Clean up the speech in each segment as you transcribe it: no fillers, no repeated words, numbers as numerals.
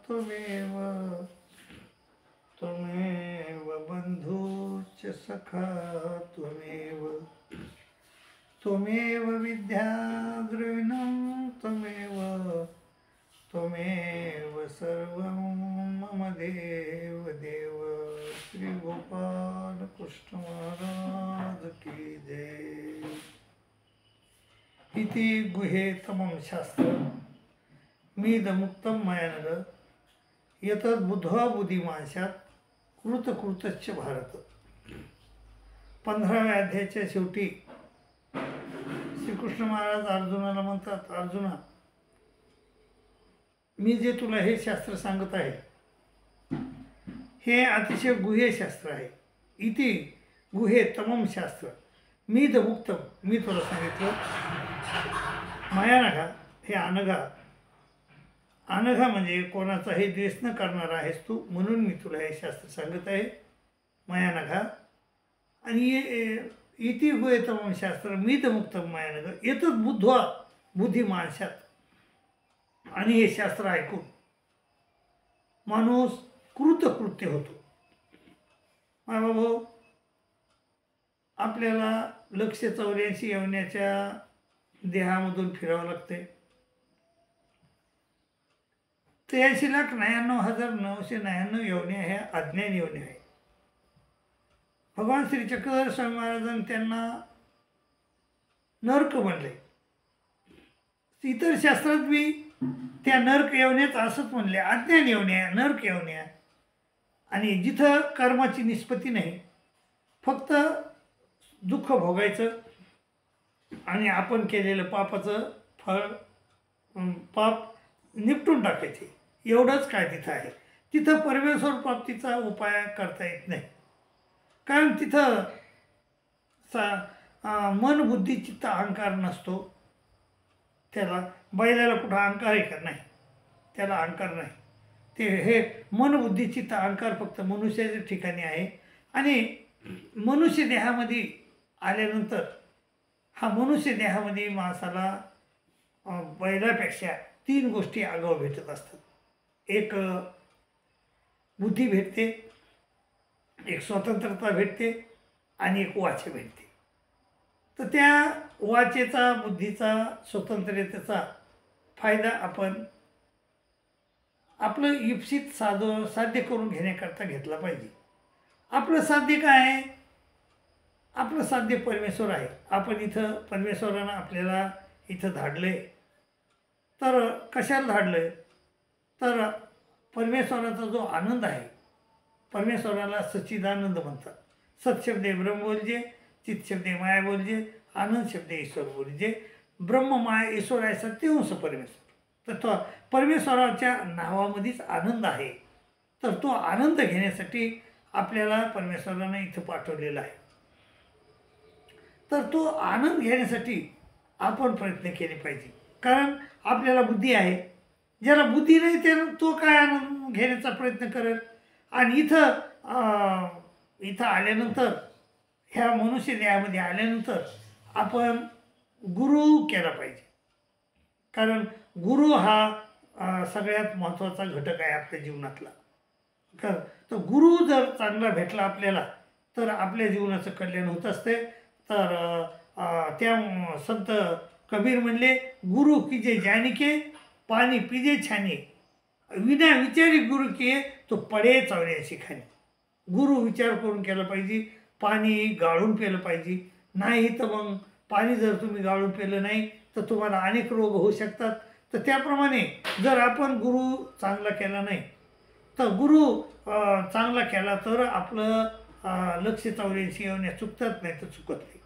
त्वमेव त्वमेव बन्धुश्च सखा त्वमेव त्वमेव विद्या द्रविणं त्वमेव त्वमेव सर्वं मम देव देव। श्री गोपाल कृष्ण महाराज की जय। इति गुहे तमं शास्त्र मीदमुक्तं मयानघ यतद् बुद्ध्वा बुद्धिमांशात कृतकृतश्च भारत। 15व्या अध्यायाच्या शेवटी श्रीकृष्ण महाराज अर्जुनाला म्हणतात, अर्जुना मी जे तुला हे शास्त्र सांगत आहे हे अतिशय गुह्य शास्त्र आहे। इति गुहे तमम शास्त्र मीदमुक्तम, मी तुला सांगितलं मयानघा, हे अनघा, अनघा म्हणजे कोणाचाही द्वेष न करणारा आहेस तू, म्हणून मी तुला हे शास्त्र सांगत आहे मयानघा। आणि इति गुहे तमम शास्त्र मीदमुक्तम मयानघ एतद् बुद्ध्वा बुद्धिमांशात, आणि हे शास्त्र ऐकून माणूस कृतकृत्य होतो। भाऊ आपल्याला 184 यवनाच्या देहामधून फिरावं लागते। 83,99,999 यवन्या ह्या अज्ञान यवन्या आहे। भगवान श्री चक्रधर स्वामी महाराजांनी त्यांना नरक म्हणले। इतर शास्त्रात बी त्या नरक यवन्यात असंच म्हणले, अज्ञान यवन्या, नरक यवन्या। आणि जिथं कर्माची निष्पत्ती नाही, फक्त दुःख भोगायचं आणि आपण केलेलं पापाचं फळ पाप निपटून टाकायचे, एवढंच काय तिथं आहे। तिथं परमेश्वर प्राप्तीचा उपाय करता येत नाही, कारण तिथं मन बुद्धी चित्त अहंकार नसतो। त्याला बैलाला कुठं अहंकार आहे का? नाही, त्याला अहंकार नाही। ते हे मन बुद्धी चित्त अहंकार फक्त मनुष्याच्या ठिकाणी आहे। आणि मनुष्य देहामध्ये आल्यानंतर हा मनुष्य देहामध्ये माणसाला बैलापेक्षा 3 गोष्टी आगाऊ भेटत असतात। एक बुद्धी भेटते, एक स्वतंत्रता भेटते आणि एक वाचा भेटते। तर त्या वाचेचा, बुद्धीचा, स्वतंत्रतेचा फायदा आपण आपलं इप्सित साध्य करून घेण्याकरता घेतला पाहिजे। आपलं साध्य काय आहे? आपलं साध्य परमेश्वर आहे। आपण इथं परमेश्वरानं आपल्याला इथं धाडले, तर कशाला धाडलं? तर परमेश्वराचा जो आनंद आहे, परमेश्वराला सच्चिदानंद म्हणतात। सत शब्दे ब्रह्म बोलजे, चित शब्दे माया बोलजे, आनंद शब्दे ईश्वर बोलजे। ब्रह्म माया ईश्वर आहे, सत्यवंश परमेश्वर। तर तो परमेश्वराच्या नावामध्येच आनंद आहे। तर तो आनंद घेण्यासाठी आपल्याला परमेश्वरानं इथं पाठवलेला आहे। तर तो आनंद घेण्यासाठी आपण प्रयत्न केले पाहिजे, कारण आपल्याला बुद्धी आहे। ज्याला बुद्धी नाही त्यानं तो काय आनंद घेण्याचा प्रयत्न करेल? आणि इथं आल्यानंतर, ह्या मनुष्य देहामध्ये आल्यानंतर आपण गुरु केला पाहिजे, कारण गुरु हा सगळ्यात महत्त्वाचा घटक आहे आपल्या जीवनातला। तर गुरु जर चांगला भेटला आपल्याला, तर आपल्या जीवनाचं कल्याण होत असते। तर त्या संत कबीर म्हणले, गुरु की जे जानी के पाणी पिजे छानी, विना विचारी गुरु किए तो पडे 84 खानी। गुरु विचार करून केला पाहिजे, पाणी गाळून प्यायलं पाहिजे। नाही तर मग पाणी जर तुम्ही गाळून प्यायलं नाही तर तुम्हाला अनेक रोग होऊ शकतात। तर त्याप्रमाणे जर आपण गुरु चांगला केला नाही, तर गुरु चांगला केला तर आपलं 184 यवन्या चुकतात, नाही तर चुकत नाही।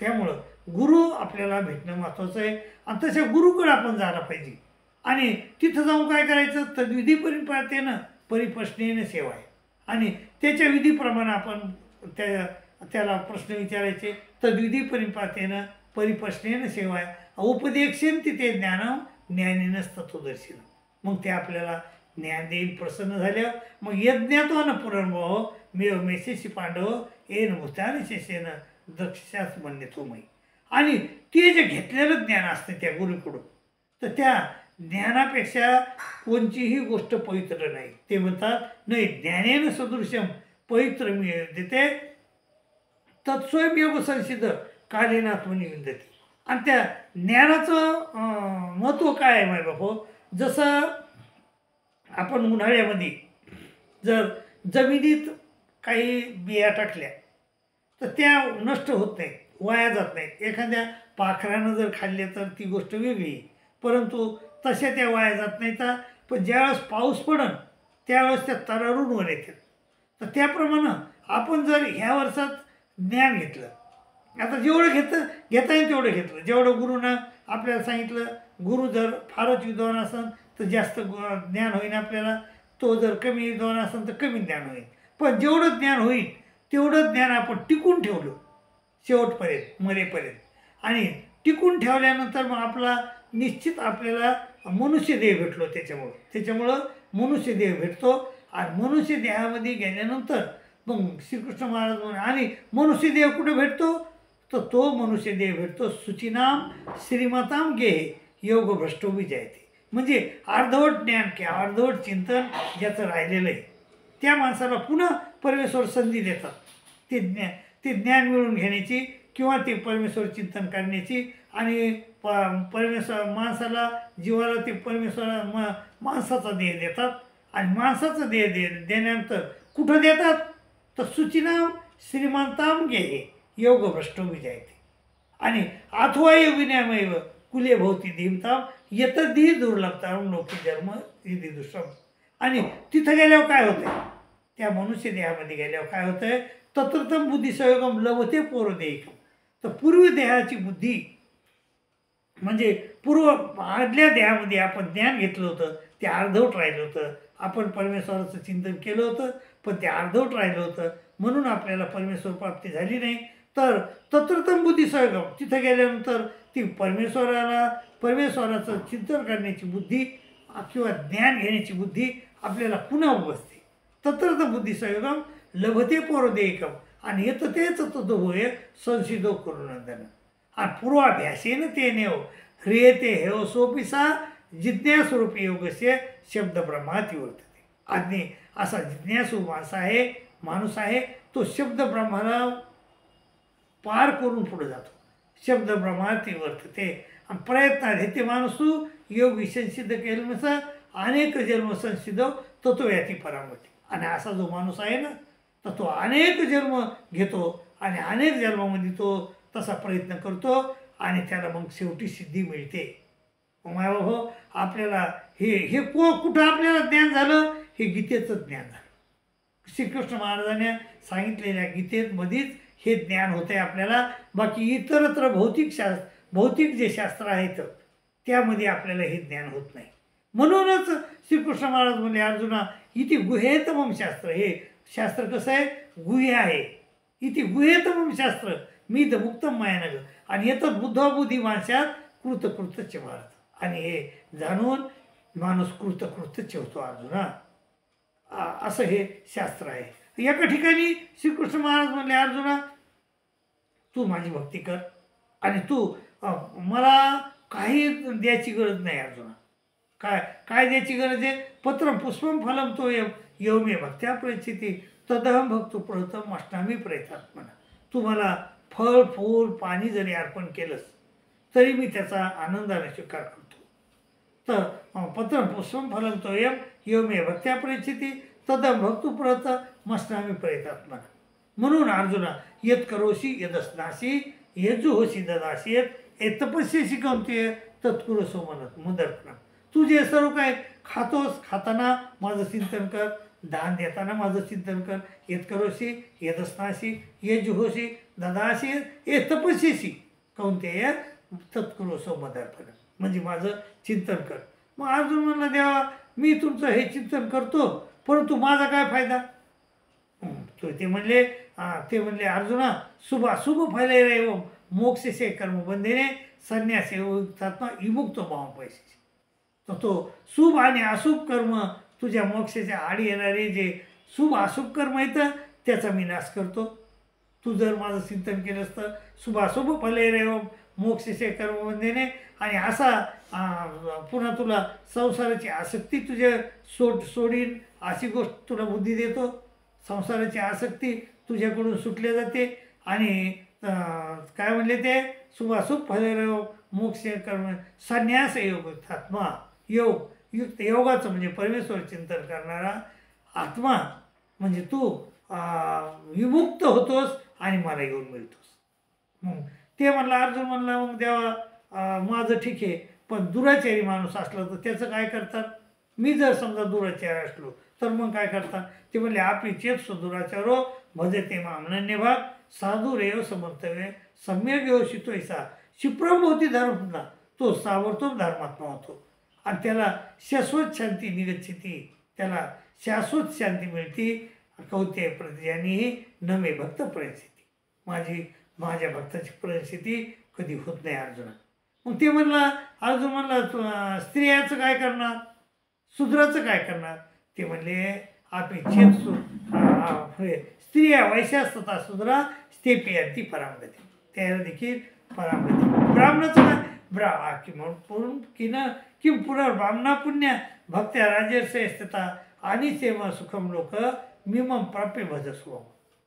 त्यामुळं गुरु आपल्याला भेटणं महत्त्वाचं आहे, आणि तशा गुरुकडे आपण जायला पाहिजे। आणि तिथं जाऊन काय करायचं? तर विधी परिपातेनं परिप्रश्नेनं सेवा आहे, आणि त्याच्या विधीप्रमाणे आपण त्याला प्रश्न विचारायचे। तद्विधी परिपातेनं परिप्रश्नेनं सेवा आहे, उपदेक्षेन तिथे ज्ञानम ज्ञानीनच तत्वदर्शिनं। मग ते आपल्याला ज्ञान देईल प्रसन्न झाल्यावर। मग यज्ञातो न पुरणभाव मेव मेसेशी पांडव येन भूतान शेषेन दक्षाच म्हणणे तो मई। आणि ते जे घेतलेलं ज्ञान असतं त्या गुरुकडून, तर त्या ज्ञानापेक्षा कोणतीही गोष्ट पवित्र नाही. ते म्हणतात नाही ज्ञानेन सदृश्यम पवित्र देते तत्स्वयं योग संसिद्ध कालेनात्मनी विंदती. आणि त्या ज्ञानाचं महत्त्व काय आहे माय बापो, जसं आपण उन्हाळ्यामध्ये जर जमिनीत काही बिया टाकल्या तर त्या नष्ट होत नाहीत, वाया जात नाहीत. एखाद्या पाखरानं जर खाल्ल्या तर ती गोष्ट वेगळी, परंतु तशा त्या वाया जात नाहीत. पण ज्यावेळेस पाऊस पडन त्यावेळेस त्या तरारून वर येतात. तर त्याप्रमाणे आपण जर ह्या वर्षात ज्ञान घेतलं, आता जेवढं घेता येईल तेवढं घेतलं, जेवढं गुरुनं आपल्याला सांगितलं. गुरु जर फारच विद्वान असेल तर जास्त ज्ञान होईल आपल्याला, तो जर कमी विद्वान असेल तर कमी ज्ञान होईल. पण जेवढं ज्ञान होईल तेवढं ज्ञान आपण टिकून ठेवलं शेवटपर्यंत मरेपर्यंत, आणि टिकून ठेवल्यानंतर मग आपला निश्चित आपल्याला मनुष्यदेह भेटलो. त्याच्यामुळं मनुष्यदेह भेटतो. आणि मनुष्यदेहामध्ये गेल्यानंतर मग श्रीकृष्ण महाराज म्हणून, आणि मनुष्यदेह कुठे भेटतो तर तो मनुष्यदेह भेटतो शुचिनाम श्रीमताम गेहे योग भ्रष्टो विजयते. म्हणजे अर्धवट ज्ञान किंवा अर्धवट चिंतन ज्याचं राहिलेलं आहे त्या माणसाला पुन्हा परमेश्वर संधी देतात ते ज्ञान मिळवून घेण्याची किंवा ते परमेश्वर चिंतन करण्याची. आणि परमेश्वर माणसाला जीवाला ते परमेश्वर माणसाचा देह देतात. आणि माणसाचा देह देण्यानंतर कुठं देतात तर सुचिनाम श्रीमंताम गेहे योग भ्रष्टो विजयते. आणि अथवा योगिन्यामेव कुले भोवती धीमताम येत दी दुर्लभताम लोकी जन्म विधी दुष्टम. आणि तिथं गेल्यावर काय होतंय, त्या मनुष्य देहामध्ये गेल्यावर काय होतंय, तत्रतम बुद्धी संयोगम लभते पूर्वदेहिकम. तर पूर्व देहाची बुद्धी म्हणजे आदल्या देहामध्ये आपण ज्ञान घेतलं होतं ते अर्धवट राहिलं होतं. आपण परमेश्वराचं चिंतन केलं होतं पण ते अर्धवट राहिलं होतं, म्हणून आपल्याला परमेश्वर प्राप्ती झाली नाही. तर तत्रतम बुद्धी संयोगम, तिथं गेल्यानंतर ती परमेश्वराचं चिंतन करण्याची बुद्धी किंवा ज्ञान घेण्याची बुद्धी आपल्याला पुन्हा उपजते. तत्रत बुद्धी संयोगम लभते पौरदेयकम. आणि येत तेच ततो होय संसिद्धो करुनंदन. आणि पूर्वाभ्यासेन तेनेव ह्रियते हेव सोपिसा जिज्ञास्वरूपी योगस्य शब्द ब्रह्माती वर्तते. आज्ञे असा जिज्ञासू माणूस आहे तो शब्द ब्रह्माला पार करून पुढे जातो. शब्द ब्रह्माती वर्तते. आणि प्रयत्नात हे ते माणूस तू योग संसिद्ध केलं नसं अनेक जन्म संसिद्ध ततो याती परामती. आणि असा जो माणूस आहे ना तर तो अनेक जन्म घेतो आणि अनेक जन्मामध्ये तो तसा प्रयत्न करतो आणि त्याला मग शेवटी सिद्धी मिळते. माय बाबा आपल्याला हे कुठं आपल्याला ज्ञान झालं, हे गीतेचं ज्ञान झालं. श्रीकृष्ण महाराजांनी सांगितलेल्या गीतेमध्येच हे ज्ञान होतं आहे आपल्याला. बाकी इतरत्र भौतिक जे शास्त्र आहेत त्यामध्ये आपल्याला हे ज्ञान होत नाही. म्हणूनच श्रीकृष्ण महाराज म्हणले अर्जुना इथे गुहेतमम शास्त्र, हे शास्त्र कसं आहे गुह्य आहे. इथे गुहेतमम शास्त्र मी द मुक्तम मायानग. आणि येतं बुद्धाबुद्धी माणसात कृतकृत्यच भारत. आणि हे जाणून माणूस कृतकृत्यच होतो अर्जुना, असं हे शास्त्र आहे. एका ठिकाणी श्रीकृष्ण महाराज म्हणले अर्जुना तू माझी भक्ती कर आणि तू मला काही द्यायची गरज नाही अर्जुना. काय द्यायची गरज आहे, पत्रम पुष्पम फलम तो यवमे भक्त्या प्रचिती तदहम भक्तो प्रहतम अष्टामी प्रयत्नात म्हणा. तू मला फळ फूल पाणी जरी अर्पण केलंस तरी मी त्याचा आनंदाने स्वीकार करतो. तर पत्रम पुष्पम फलम तो यवमे भक्त्या प्रचिती तदहम भक्तो प्रहत मष्टामी प्रयत्नात म्हणा. म्हणून अर्जुना यत करोशी यदस्नाशी यजु होशी ददाशी ये तपस्ये शिकवते तत्कुर सोमनत मुदर्पण. तू जे सर्व काय खातोस खाताना माझं चिंतन कर, दान देताना माझं चिंतन कर. यत करोशी यदस्नाशी यजुहोशी ददाशी ये तपस्येशी कौंतेय तत्कुर सोमदर्पण. म्हणजे माझं चिंतन कर. मग अर्जुन म्हणला देवा मी तुमचं हे चिंतन करतो परंतु माझा काय फायदा. ते म्हणले अर्जुना शुभ फले रे मोक्षसे कर्मबंधेने संन्यासे युक्तात्मा विमुक्त भाव पैसे. तर तो शुभ आणि अशुभ कर्म तुझ्या मोक्षाच्या आडी येणारे जे शुभ अशुभ कर्म येतं त्याचा मी नाश करतो. तू जर माझं चिंतन केलं असतं शुभाशुभ फले रे मोक्षसे कर्मबंधेने. आणि असा पुन्हा तुला संसाराची आसक्ती तुझ्या सोडीन अशी गोष्ट तुला बुद्धी देतो. संसाराची आसक्ती तुझ्याकडून सुटली जाते आणि काय म्हणले ते शुभाशुभ फलयोग मोक्ष कर्म संन्यास योग आत्मा योग युक्त योगाचं म्हणजे परमेश्वर चिंतन करणारा आत्मा म्हणजे तू विमुक्त होतोस आणि मला येऊन मिळतोस. मग ते म्हणला अर्जुन म्हणला मग देवा माझं ठीक आहे, पण दुराचारी माणूस असला तर त्याचं काय करतात? मी जर समजा दुराचारी असलो तर मग काय करतात? ते म्हणले आपली चेत दुराचारो भजते मामनन्य भाग साधू रेव समर्थव्य सम्यक योषितोयसा क्षिप्रमभूती धर्मला तो सावरतो धर्मात्मा होतो आणि त्याला शाश्वत शांती निगच्छती, त्याला शाश्वत शांती मिळती. कौते प्रतिजानीही नमे भक्त परिस्थिती, माझ्या भक्ताची परिस्थिती कधी होत नाही अर्जुना. मग ते म्हणला अर्जुन म्हणला स्त्रियाचं काय करणार, शूद्राचं काय करणार? ते म्हणले आपली चेत स्त्रिया वैश्यास्तता शूद्रा स्तेपियांती परामगती, त्याला देखील परामगती. ब्राह्मणाचं काय किम पुनर्ब्राह्मणा पुण्य भक्त्या राजर्षय स्थिता आणि सेवा सुखम लोक मिमम प्राप्य भजस्व.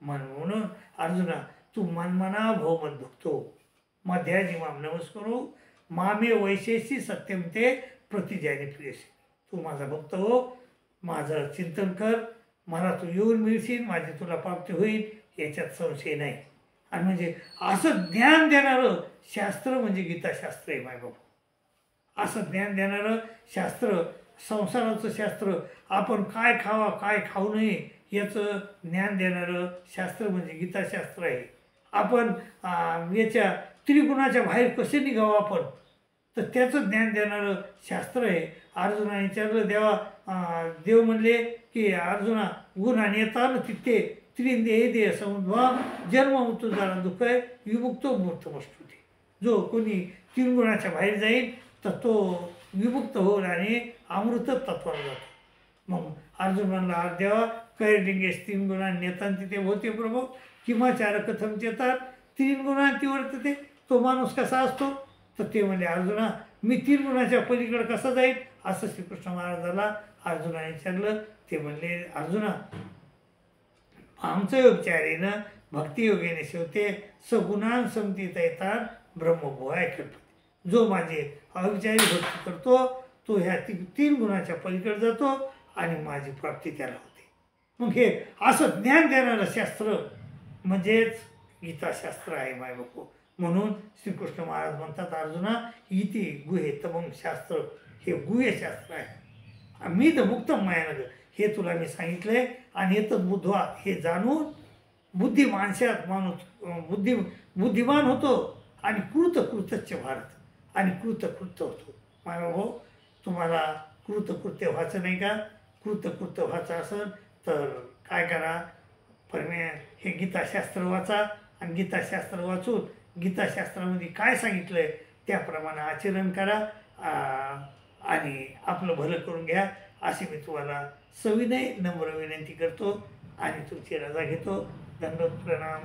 म्हणून अर्जुना तू मनमना भोमन भक्तो मध्याजी माम नमस्करू मामे वैशेषी सत्यम ते प्रतिजानी प्रियशी. तू माझा भक्त हो, माझं चिंतन कर, मला तू येऊन मिळशील, माझी तुला प्राप्ती होईल याच्यात संशय नाही. आणि म्हणजे असं ज्ञान देणारं शास्त्र म्हणजे गीताशास्त्र आहे माय बाबा. असं ज्ञान देणारं शास्त्र, संसाराचं शास्त्र, आपण काय खावा काय खाऊ नये याचं ज्ञान देणारं शास्त्र म्हणजे गीताशास्त्र आहे. आपण याच्या त्रिगुणाच्या बाहेर कसे निघावं आपण तर त्याचं ज्ञान देणारं शास्त्र आहे. अर्जुनाने विचारलं देव म्हणले की अर्जुना गुणाने येतात तिथे त्रिंदेह देह समुद्भा जन्म मृत्यू झाला दुःख आहे विमुक्तो मूर्तमष्टुते. जो कोणी तीन गुणाच्या बाहेर जाईल तर तो विमुक्त होईल आणि अमृत तत्वाला जातो. मग अर्जुन म्हणला देवा कैर्लिंगेश तीन गुणांनी येतात तिथे होते प्रभो किंवाचार कथम चेतात तीन गुणांती वर्तते. तो माणूस कसा असतो तर ते म्हणजे अर्जुना मी तीन गुणाच्या पलीकडे कसा जाईल असं श्रीकृष्ण महाराजाला अर्जुनाने विचारलं. ते म्हणले अर्जुना आमचं योगचारीनं भक्तियोगेने शेवते सगुणान समतीत येतात ब्रह्मभोय कल्पते. जो माझे अविचारी भक्ती करतो तो ह्या तीन गुणाच्या पलीकडे जातो आणि माझी प्राप्ती त्याला होते. मग हे असं ज्ञान देणारं शास्त्र म्हणजेच गीताशास्त्र आहे माय बापू. म्हणून श्रीकृष्ण महाराज म्हणतात अर्जुना इति गुहे तमंग शास्त्र हे गुह्यशास्त्र आहे. मी तर मुक्त मायानग हे तुला मी सांगितलंय आणि येतं बुद्धवा हे जाणून बुद्धी माणसात माणूस बुद्धिमान होतो आणि कृतकृत्य भारत आणि कृतकृत्य होतो. माय भाऊ तुम्हाला कृतकृत्य व्हायचं नाही का? कृतकृत्य व्हायचं असेल तर काय करा हे गीताशास्त्र वाचा आणि गीताशास्त्र वाचून गीताशास्त्रामध्ये काय सांगितलं आहे त्याप्रमाणे आचरण करा आणि आपलं भलं करून घ्या अशी मी तुम्हाला सविनय नम्र विनंती करतो आणि तुमची रजा घेतो. दंडोत प्रणाम.